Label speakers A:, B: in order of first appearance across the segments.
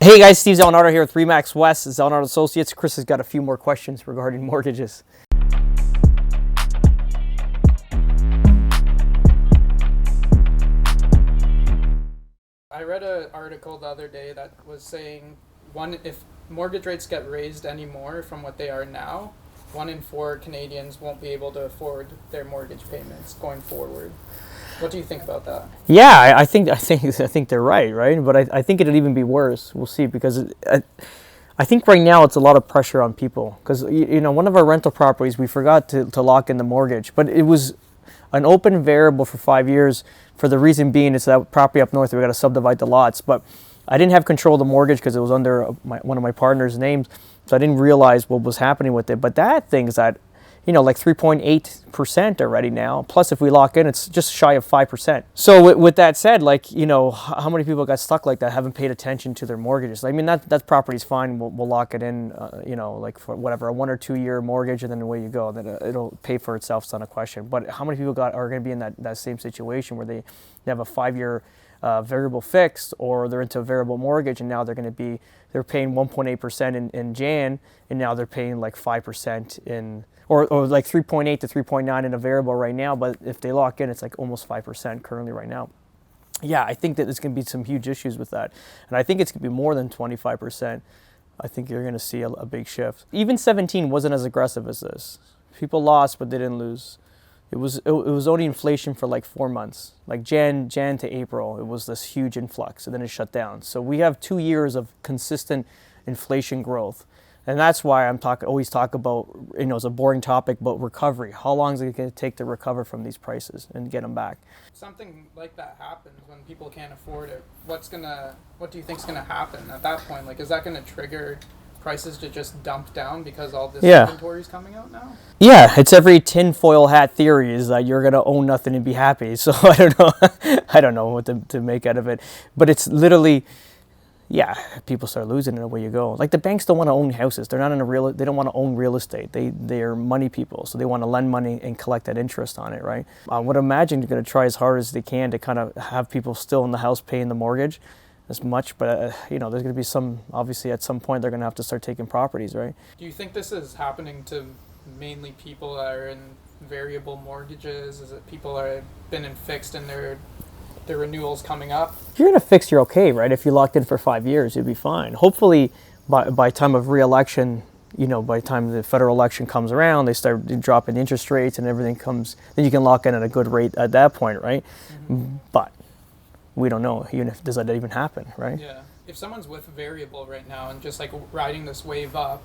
A: Hey guys, Steve Zelenardo here with Remax West, Zelenardo Associates. Chris has got a few more questions regarding mortgages.
B: I read an article the other day that was saying if mortgage rates get raised anymore from what they are now, 1 in 4 Canadians won't be able to afford their mortgage payments going forward. What do you think about that?
A: Yeah, I think they're right? But I think it'll even be worse. We'll see, because I think right now it's a lot of pressure on people. Because one of our rental properties, we forgot to lock in the mortgage, but it was an open variable for 5 years. For the reason being, it's that property up north, we got to subdivide the lots. But I didn't have control of the mortgage because it was under one of my partner's names, so I didn't realize what was happening with it. But that thing's at, like 3.8% already now. Plus, if we lock in, it's just shy of 5%. So with that said, how many people got stuck like that, haven't paid attention to their mortgages? I mean, that property's fine. We'll lock it in, for whatever, a 1 or 2 year mortgage, and then away you go. Then it'll pay for itself. It's not a question. But how many people are going to be in that same situation where they have a 5-year variable fixed, or they're into a variable mortgage, and now they're paying 1.8% in Jan, and now they're paying like 5% in, or like 3.8 to 3.9 in a variable right now, but if they lock in, it's like almost 5% currently right now. Yeah, I think that there's going to be some huge issues with that, and I think it's going to be more than 25%. I think you're going to see a big shift. Even 17 wasn't as aggressive as this. People lost, but they didn't lose. It was only inflation for like 4 months, like Jan to April. It was this huge influx, and then it shut down. So we have 2 years of consistent inflation growth, and that's why always talk about, it's a boring topic, but recovery. How long is it going to take to recover from these prices and get them back?
B: Something like that happens when people can't afford it. What do you think is gonna happen at that point? Like, is that gonna trigger prices to just dump down because all this inventory is coming out now?
A: Yeah, it's every tinfoil hat theory is that you're gonna own nothing and be happy. So I don't know, I don't know what to make out of it. But it's literally, people start losing it away you go. Like, the banks don't want to own houses. They're not they don't want to own real estate. They're money people, so they want to lend money and collect that interest on it, right? I would imagine they're gonna try as hard as they can to kind of have people still in the house paying the mortgage as much, but there's going to be obviously at some point they're going to have to start taking properties, right?
B: Do you think this is happening to mainly people that are in variable mortgages? Is it people that have been in fixed and their renewals coming up?
A: If you're in a fixed, you're okay, right? If you locked in for 5 years, you'll be fine. Hopefully by time of re-election, by the time the federal election comes around, they start dropping interest rates and everything comes, then you can lock in at a good rate at that point, right? Mm-hmm. But we don't know, does that even happen, right?
B: Yeah. If someone's with variable right now and just like riding this wave up,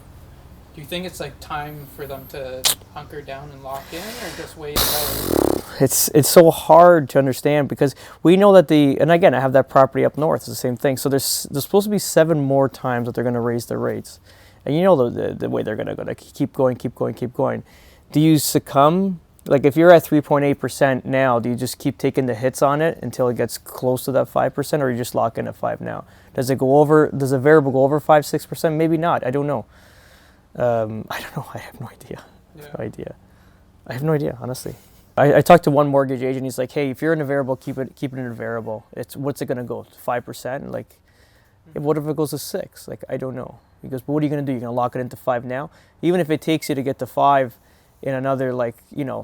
B: do you think it's like time for them to hunker down and lock in, or just wait it out?
A: It's so hard to understand, because we know that and again, I have that property up north, it's the same thing. So there's supposed to be 7 more times that they're going to raise their rates. And the way they're going to keep going. Do you succumb? Like, if you're at 3.8% now, do you just keep taking the hits on it until it gets close to that 5%, or you just lock in at 5 now? Does a variable go over 5-6%? Maybe not. I don't know. I don't know. I have no idea. I have no idea, honestly. I talked to one mortgage agent. He's like, hey, if you're in a variable, keep it in a variable. What's it going to go? 5%? Like, what if it goes to 6? Like, I don't know. He goes, but what are you going to do? You're going to lock it into 5 now? Even if it takes you to get to 5 in another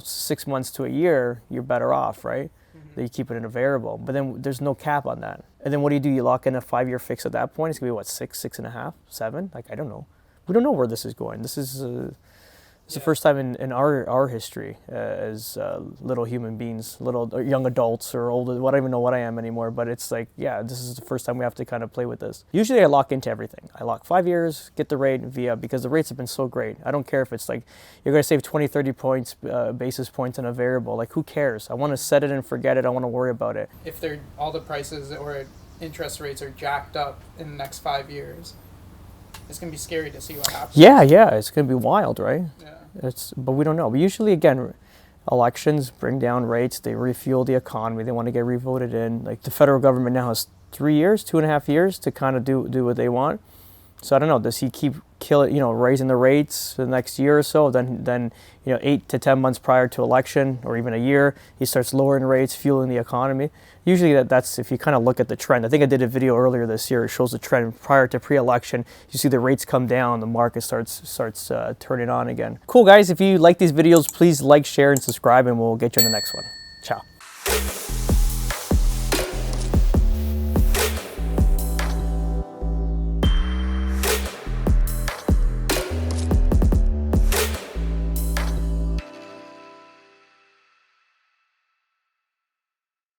A: 6 months to a year, you're better off, right? Mm-hmm. That you keep it in a variable. But then there's no cap on that. And then what do? You lock in a 5-year fix at that point? It's going to be what, 6, 6.5, 7? Like, I don't know. We don't know where this is going. This is it's the first time in our history as little human beings, little young adults or old. I don't even know what I am anymore, but it's like, this is the first time we have to kind of play with this. Usually I lock into everything. I lock 5 years, get the rate via, because the rates have been so great. I don't care if it's like you're going to save 20, 30 points, basis points in a variable. Like, who cares? I want to set it and forget it. I want to worry about it.
B: If all the prices or interest rates are jacked up in the next 5 years, it's going to be scary to see what happens.
A: Yeah, it's going to be wild, right?
B: Yeah.
A: But we don't know. But usually, again, elections bring down rates. They refuel the economy. They want to get revoted in. Like, the federal government now has 3 years, 2.5 years to kind of do what they want. So I don't know. Does he keep kill it, raising the rates for the next year or so. Then 8 to 10 months prior to election, or even a year, he starts lowering rates, fueling the economy. Usually that's if you kind of look at the trend. I think I did a video earlier this year. It shows the trend prior to pre-election. You see the rates come down, the market starts turning on again. Cool, guys. If you like these videos, please like, share, and subscribe, and we'll get you in the next one. Ciao.